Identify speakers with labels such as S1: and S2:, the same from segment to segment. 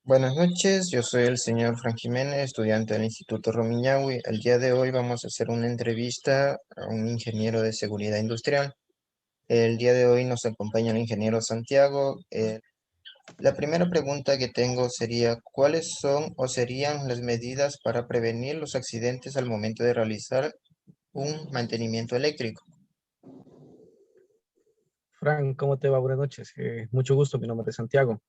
S1: Buenas noches, yo soy el señor Frank Jiménez, estudiante del Instituto Romiñahui. El día de hoy vamos a hacer una entrevista a un ingeniero de seguridad industrial. El día de hoy nos acompaña el ingeniero Santiago. La primera pregunta que tengo sería, ¿cuáles son o serían las medidas para prevenir los accidentes al momento de realizar un mantenimiento eléctrico?
S2: Fran, ¿cómo te va? Buenas noches. Mucho gusto, mi nombre es Santiago.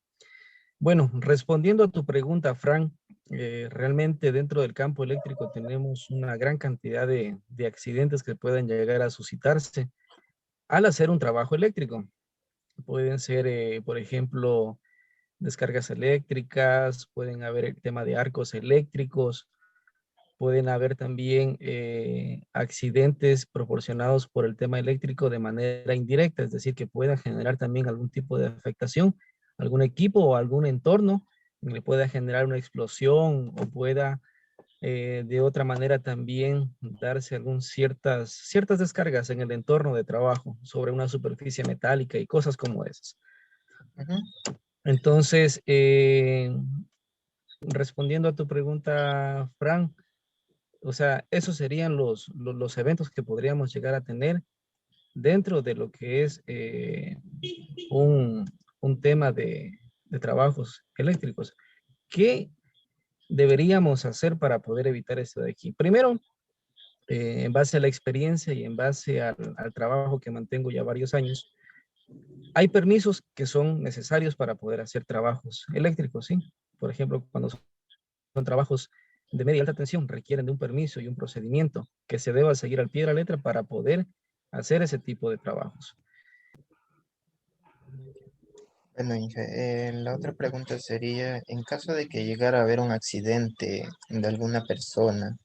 S2: Bueno, respondiendo a tu pregunta, Fran, realmente dentro del campo eléctrico tenemos una gran cantidad de accidentes que pueden llegar a suscitarse al hacer un trabajo eléctrico. Pueden ser, por ejemplo, descargas eléctricas, pueden haber el tema de arcos eléctricos, pueden haber también accidentes proporcionados por el tema eléctrico de manera indirecta, es decir, que pueda generar también algún tipo de afectación, algún equipo o algún entorno, que pueda generar una explosión o pueda de otra manera también darse ciertas descargas en el entorno de trabajo sobre una superficie metálica y cosas como esas.
S1: Ujú.
S2: Entonces, respondiendo a tu pregunta, Fran, o sea, esos serían los eventos que podríamos llegar a tener dentro de lo que es un, un tema de trabajos eléctricos. ¿Qué deberíamos hacer para poder evitar esto de aquí? Primero, en base a la experiencia y en base al trabajo que mantengo ya varios años, hay permisos que son necesarios para poder hacer trabajos eléctricos, ¿sí? Por ejemplo, cuando son trabajos de media y alta tensión, requieren de un permiso y un procedimiento que se deba seguir al pie de la letra para poder hacer ese tipo de trabajos.
S1: Bueno, Inge, la otra pregunta sería, en caso de que llegara a haber un accidente de alguna persona,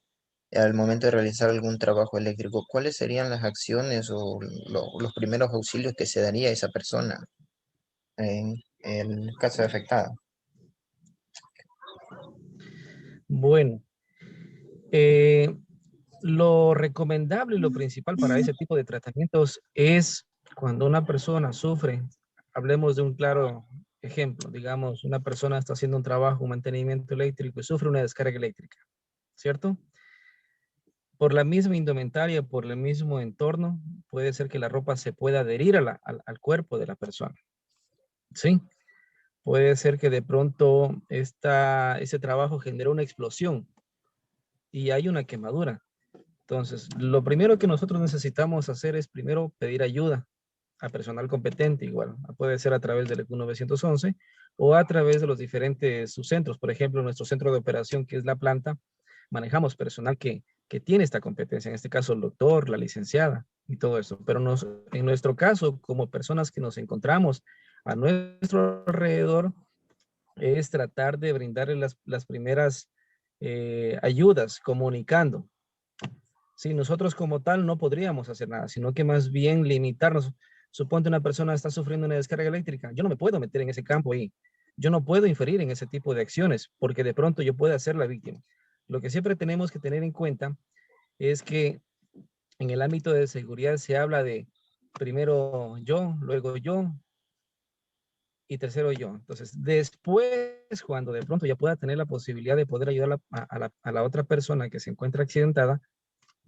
S1: al momento de realizar algún trabajo eléctrico, ¿cuáles serían las acciones o los primeros auxilios que se daría a esa persona en el caso de afectada?
S2: Bueno, eh, lo recomendable y lo principal para ese tipo de tratamientos es cuando una persona sufre, hablemos de un claro ejemplo, digamos, una persona está haciendo un trabajo, un mantenimiento eléctrico y sufre una descarga eléctrica, ¿cierto? Por la misma indumentaria, por el mismo entorno, puede ser que la ropa se pueda adherir al cuerpo de la persona, ¿sí? Puede ser que de pronto ese trabajo genere una explosión y hay una quemadura. Entonces, lo primero que nosotros necesitamos hacer es primero pedir ayuda a personal competente, igual, puede ser a través del EQ 911 o a través de los diferentes subcentros. Por ejemplo, nuestro centro de operación, que es la planta, manejamos personal que tiene esta competencia, en este caso el doctor, la licenciada y todo eso. Pero en nuestro caso, como personas que nos encontramos a nuestro alrededor, es tratar de brindarle las primeras ayudas, comunicando. Sí, nosotros como tal no podríamos hacer nada, sino que más bien limitarnos. Suponte una persona está sufriendo una descarga eléctrica. Yo no me puedo meter en ese campo y yo no puedo inferir en ese tipo de acciones porque de pronto yo pueda ser la víctima. Lo que siempre tenemos que tener en cuenta es que en el ámbito de seguridad se habla de primero yo, luego yo y tercero yo. Entonces, después, cuando de pronto ya pueda tener la posibilidad de poder ayudar a la otra persona que se encuentra accidentada,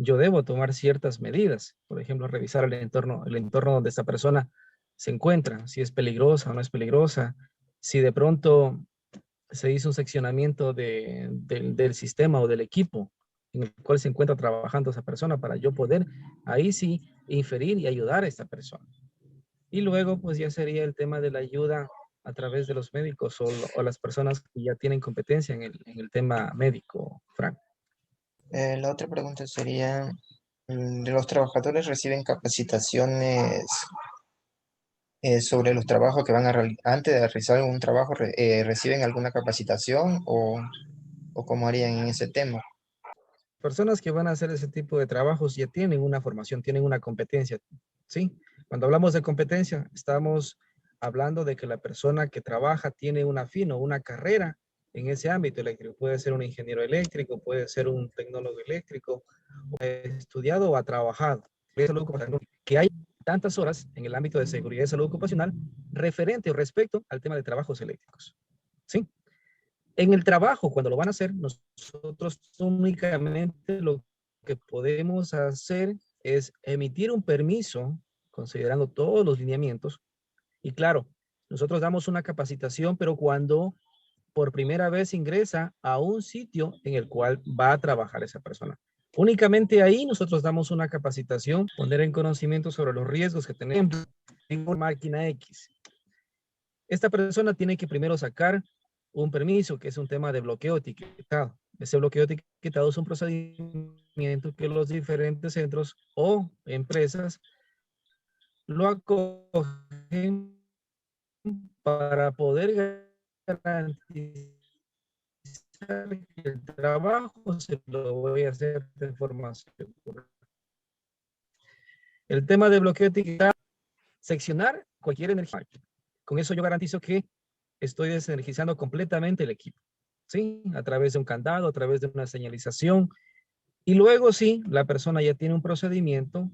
S2: yo debo tomar ciertas medidas. Por ejemplo, revisar el entorno donde esta persona se encuentra, si es peligrosa o no es peligrosa, si de pronto se hizo un seccionamiento del sistema o del equipo en el cual se encuentra trabajando esa persona para yo poder ahí sí inferir y ayudar a esta persona. Y luego pues ya sería el tema de la ayuda a través de los médicos o las personas que ya tienen competencia en el tema médico, Frank.
S1: La otra pregunta sería, ¿los trabajadores reciben capacitaciones sobre los trabajos que van a realizar? Antes de realizar un trabajo, ¿reciben alguna capacitación o cómo harían en ese tema?
S2: Personas que van a hacer ese tipo de trabajos ya tienen una formación, tienen una competencia, ¿sí? Cuando hablamos de competencia, estamos hablando de que la persona que trabaja tiene una fin o una carrera en ese ámbito eléctrico. Puede ser un ingeniero eléctrico, puede ser un tecnólogo eléctrico, o ha estudiado o ha trabajado. Que hay tantas horas en el ámbito de seguridad y salud ocupacional referente o respecto al tema de trabajos eléctricos, ¿sí? En el trabajo, cuando lo van a hacer, nosotros únicamente lo que podemos hacer es emitir un permiso, considerando todos los lineamientos. Y claro, nosotros damos una capacitación, pero cuando por primera vez ingresa a un sitio en el cual va a trabajar esa persona. Únicamente ahí nosotros damos una capacitación, poner en conocimiento sobre los riesgos que tenemos en una máquina X. Esta persona tiene que primero sacar un permiso, que es un tema de bloqueo etiquetado. Ese bloqueo etiquetado es un procedimiento que los diferentes centros o empresas lo acogen para poder garantizar que el trabajo se lo voy a hacer de forma segura. El tema de bloqueo etiquetado, seccionar cualquier energía. Con eso yo garantizo que estoy desenergizando completamente el equipo, ¿sí? A través de un candado, a través de una señalización. Y luego sí, la persona ya tiene un procedimiento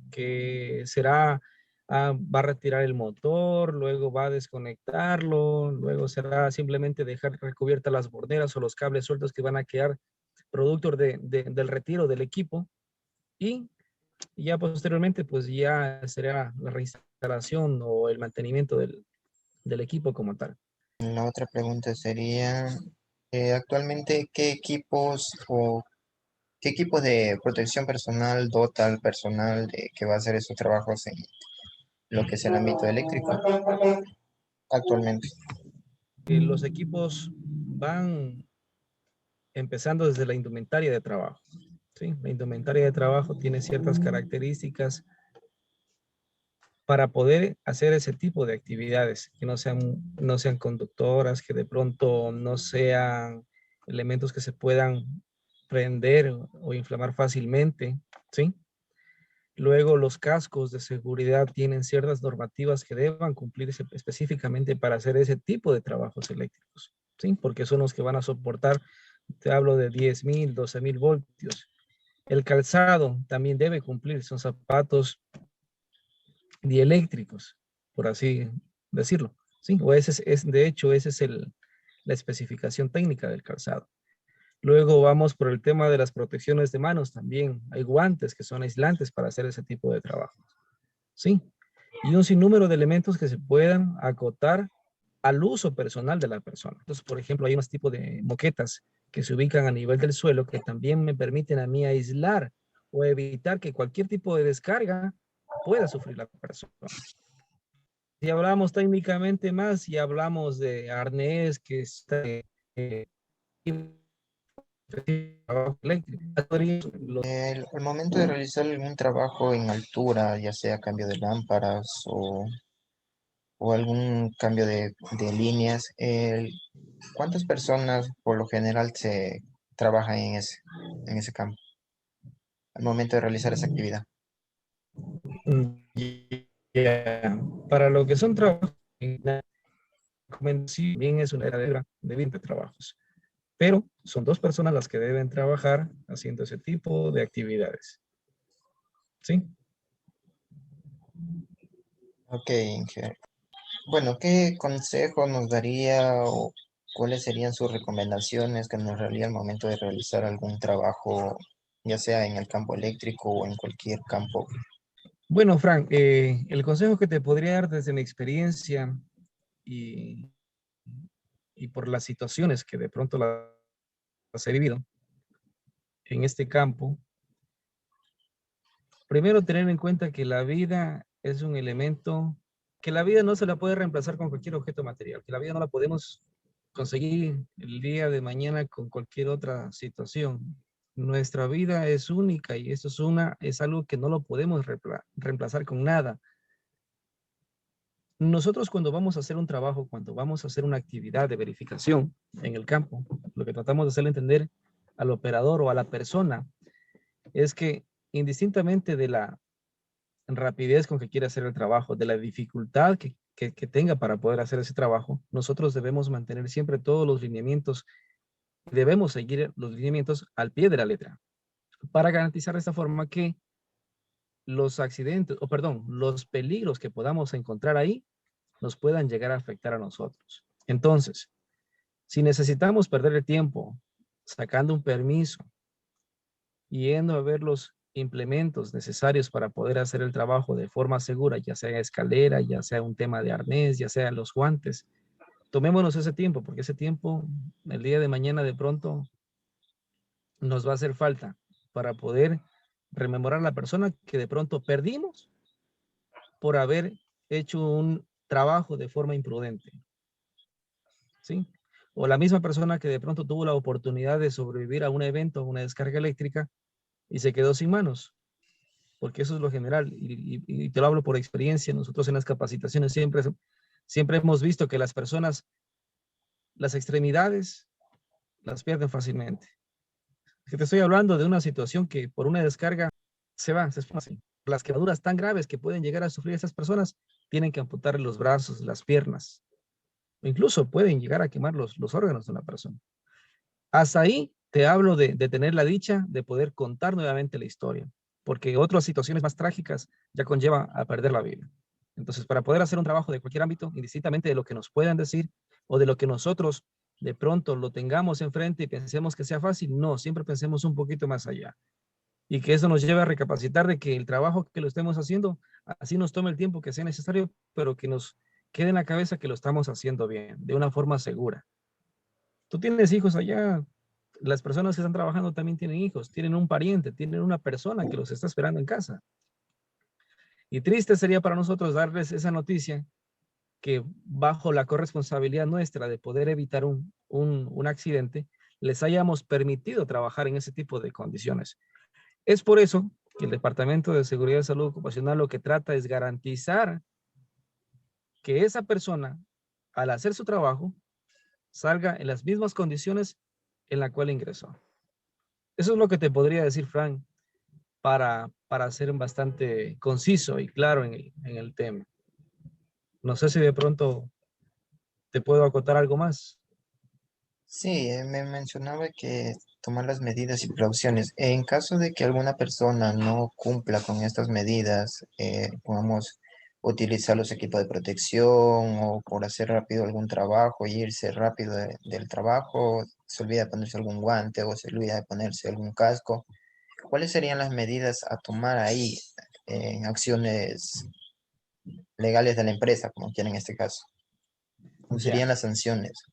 S2: que será, va a retirar el motor, luego va a desconectarlo, luego será simplemente dejar recubiertas las borderas o los cables sueltos que van a quedar producto del retiro del equipo. Y ya posteriormente, pues ya será la reinstalación o el mantenimiento del equipo como tal.
S1: La otra pregunta sería, actualmente, ¿qué equipos o qué equipo de protección personal dota al personal que va a hacer esos trabajos en lo que es el ámbito eléctrico actualmente?
S2: Los equipos van empezando desde la indumentaria de trabajo. ¿Sí? La indumentaria de trabajo tiene ciertas características para poder hacer ese tipo de actividades, que no sean conductoras, que de pronto no sean elementos que se puedan prender o inflamar fácilmente, ¿sí? Luego los cascos de seguridad tienen ciertas normativas que deban cumplirse específicamente para hacer ese tipo de trabajos eléctricos, ¿sí? Porque son los que van a soportar, te hablo de 10.000, 12.000 voltios. El calzado también debe cumplir, son zapatos dieléctricos, por así decirlo, ¿sí? O de hecho, esa es la especificación técnica del calzado. Luego vamos por el tema de las protecciones de manos también. Hay guantes que son aislantes para hacer ese tipo de trabajo, ¿sí? Y un sinnúmero de elementos que se puedan acotar al uso personal de la persona. Entonces, por ejemplo, hay unos tipos de moquetas que se ubican a nivel del suelo que también me permiten a mí aislar o evitar que cualquier tipo de descarga pueda sufrir la persona. Si hablamos técnicamente más y hablamos de arnés que está
S1: Al momento de realizar algún trabajo en altura, ya sea cambio de lámparas o algún cambio de líneas, ¿cuántas personas por lo general se trabajan en ese campo al momento de realizar esa actividad?
S2: Yeah. Para lo que son trabajos, bien es una heredera de 20 trabajos, pero son 2 personas las que deben trabajar haciendo ese tipo de actividades. ¿Sí?
S1: Ok, ingeniero. Bueno, ¿qué consejo nos daría o cuáles serían sus recomendaciones que nos daría al momento de realizar algún trabajo, ya sea en el campo eléctrico o en cualquier campo?
S2: Bueno, Frank, el consejo que te podría dar desde mi experiencia y, y por las situaciones que de pronto las he vivido en este campo, primero tener en cuenta que la vida es un elemento, que la vida no se la puede reemplazar con cualquier objeto material, que la vida no la podemos conseguir el día de mañana con cualquier otra situación. Nuestra vida es única y esto es algo que no lo podemos reemplazar con nada. Nosotros cuando vamos a hacer un trabajo, cuando vamos a hacer una actividad de verificación en el campo, lo que tratamos de hacerle entender al operador o a la persona es que indistintamente de la rapidez con que quiere hacer el trabajo, de la dificultad que tenga para poder hacer ese trabajo, nosotros debemos mantener siempre todos los lineamientos, debemos seguir los lineamientos al pie de la letra, para garantizar de esta forma que los accidentes, o perdón, los peligros que podamos encontrar ahí nos puedan llegar a afectar a nosotros. Entonces, Si necesitamos perder el tiempo sacando un permiso, yendo a ver los implementos necesarios para poder hacer el trabajo de forma segura, ya sea escalera, ya sea un tema de arnés, ya sea los guantes, tomémonos ese tiempo, porque ese tiempo, el día de mañana de pronto, nos va a hacer falta para poder rememorar a la persona que de pronto perdimos por haber hecho un trabajo de forma imprudente, ¿sí? O la misma persona que de pronto tuvo la oportunidad de sobrevivir a un evento, a una descarga eléctrica y se quedó sin manos, porque eso es lo general. Y te lo hablo por experiencia. Nosotros en las capacitaciones siempre hemos visto que las personas, las extremidades, las pierden fácilmente. Que te estoy hablando de una situación que por una descarga se esfuma así. Las quemaduras tan graves que pueden llegar a sufrir esas personas tienen que amputar los brazos, las piernas, o incluso pueden llegar a quemar los órganos de una persona. Hasta ahí te hablo de tener la dicha de poder contar nuevamente la historia, porque otras situaciones más trágicas ya conlleva a perder la vida. Entonces, para poder hacer un trabajo de cualquier ámbito, indistintamente de lo que nos puedan decir o de lo que nosotros de pronto lo tengamos enfrente y pensemos que sea fácil, no, siempre pensemos un poquito más allá. Y que eso nos lleve a recapacitar de que el trabajo que lo estemos haciendo, así nos tome el tiempo que sea necesario, pero que nos quede en la cabeza que lo estamos haciendo bien, de una forma segura. Tú tienes hijos allá, las personas que están trabajando también tienen hijos, tienen un pariente, tienen una persona que los está esperando en casa. Y triste sería para nosotros darles esa noticia que bajo la corresponsabilidad nuestra de poder evitar un accidente, les hayamos permitido trabajar en ese tipo de condiciones. Es por eso que el Departamento de Seguridad y Salud Ocupacional lo que trata es garantizar que esa persona, al hacer su trabajo, salga en las mismas condiciones en la cual ingresó. Eso es lo que te podría decir, Frank, para ser bastante conciso y claro en el tema. No sé si de pronto te puedo acotar algo más.
S1: Sí, me mencionaba que tomar las medidas y precauciones. En caso de que alguna persona no cumpla con estas medidas, podamos utilizar los equipos de protección o por hacer rápido algún trabajo y irse rápido del trabajo, se olvida de ponerse algún guante o se olvida de ponerse algún casco. ¿Cuáles serían las medidas a tomar ahí en acciones legales de la empresa, como quiera en este caso? ¿Cuáles
S2: Ya.
S1: serían las sanciones?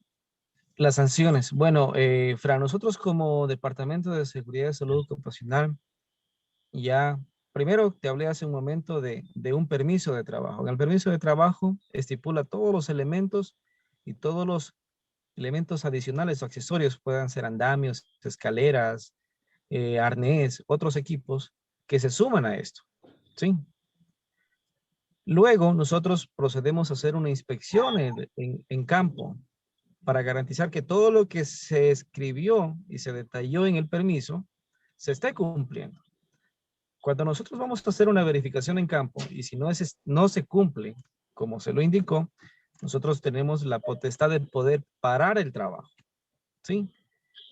S2: Las sanciones. Bueno, Fran, nosotros como Departamento de Seguridad y Salud Ocupacional, ya, primero te hablé hace un momento de un permiso de trabajo. En el permiso de trabajo estipula todos los elementos y todos los elementos adicionales o accesorios, puedan ser andamios, escaleras, arnés, otros equipos que se suman a esto, ¿sí? Luego nosotros procedemos a hacer una inspección en campo para garantizar que todo lo que se escribió y se detalló en el permiso se esté cumpliendo. Cuando nosotros vamos a hacer una verificación en campo y si no se cumple como se lo indicó, nosotros tenemos la potestad de poder parar el trabajo, ¿sí?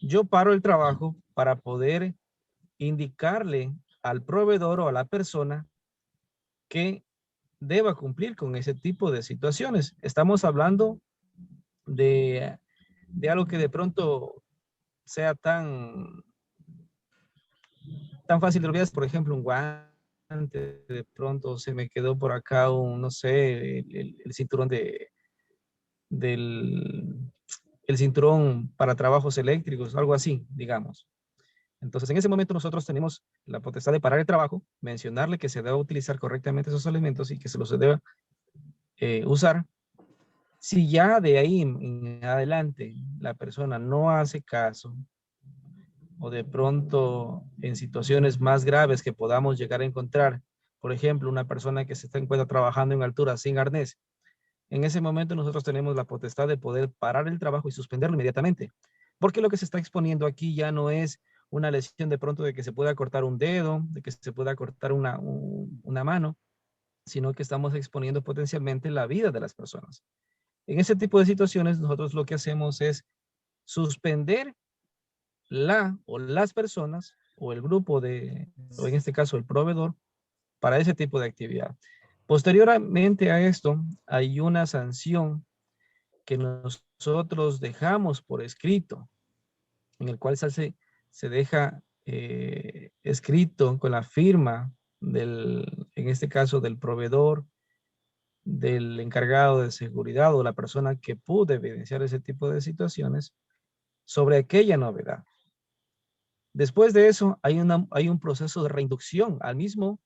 S2: Yo paro el trabajo para poder indicarle al proveedor o a la persona que deba cumplir con ese tipo de situaciones. Estamos hablando de, de algo que de pronto sea tan fácil de olvidar, por ejemplo, un guante, de pronto se me quedó por acá un, no sé, el cinturón del el cinturón para trabajos eléctricos, algo así, digamos. Entonces, en ese momento nosotros tenemos la potestad de parar el trabajo, mencionarle que se debe utilizar correctamente esos elementos y que se los debe usar. Si ya de ahí en adelante la persona no hace caso o de pronto en situaciones más graves que podamos llegar a encontrar, por ejemplo, una persona que se encuentra trabajando en altura sin arnés, en ese momento nosotros tenemos la potestad de poder parar el trabajo y suspenderlo inmediatamente, porque lo que se está exponiendo aquí ya no es una lesión de pronto de que se pueda cortar un dedo, de que se pueda cortar una mano, sino que estamos exponiendo potencialmente la vida de las personas. En ese tipo de situaciones, nosotros lo que hacemos es suspender la o las personas o el grupo o en este caso el proveedor, para ese tipo de actividad. Posteriormente a esto, hay una sanción que nosotros dejamos por escrito, en el cual se deja escrito con la firma en este caso, del proveedor, del encargado de seguridad o la persona que pudo evidenciar ese tipo de situaciones sobre aquella novedad. Después de eso, hay un proceso de reinducción al mismo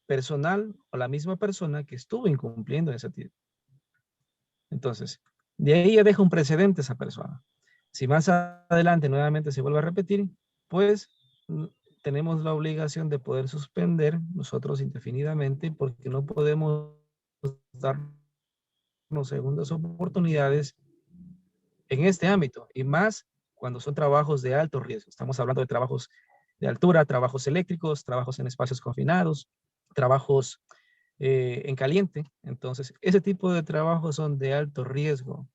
S2: personal o la misma persona que estuvo incumpliendo ese tipo. Entonces, de ahí ya deja un precedente esa persona. Si más adelante nuevamente se vuelve a repetir, pues tenemos la obligación de poder suspender nosotros indefinidamente porque no podemos darnos segundas oportunidades en este ámbito y más cuando son trabajos de alto riesgo. Estamos hablando de trabajos de altura, trabajos eléctricos, trabajos en espacios confinados, trabajos en caliente. Entonces, ese tipo de trabajos son de alto riesgo,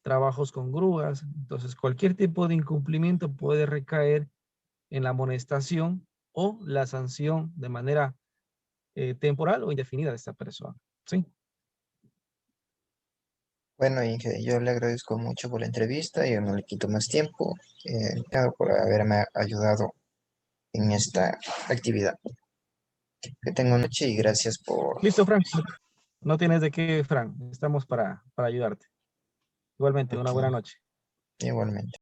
S2: trabajos con grúas. Entonces, cualquier tipo de incumplimiento puede recaer en la amonestación o la sanción de manera temporal o indefinida de esta persona. ¿Sí?
S1: Bueno, Inge, yo le agradezco mucho por la entrevista, yo no le quito más tiempo, por haberme ayudado en esta actividad. Que tenga una noche y gracias por...
S2: Listo, Frank. No tienes de qué, Frank. Estamos para ayudarte. Igualmente, una
S1: Ok,
S2: buena noche.
S1: igualmente.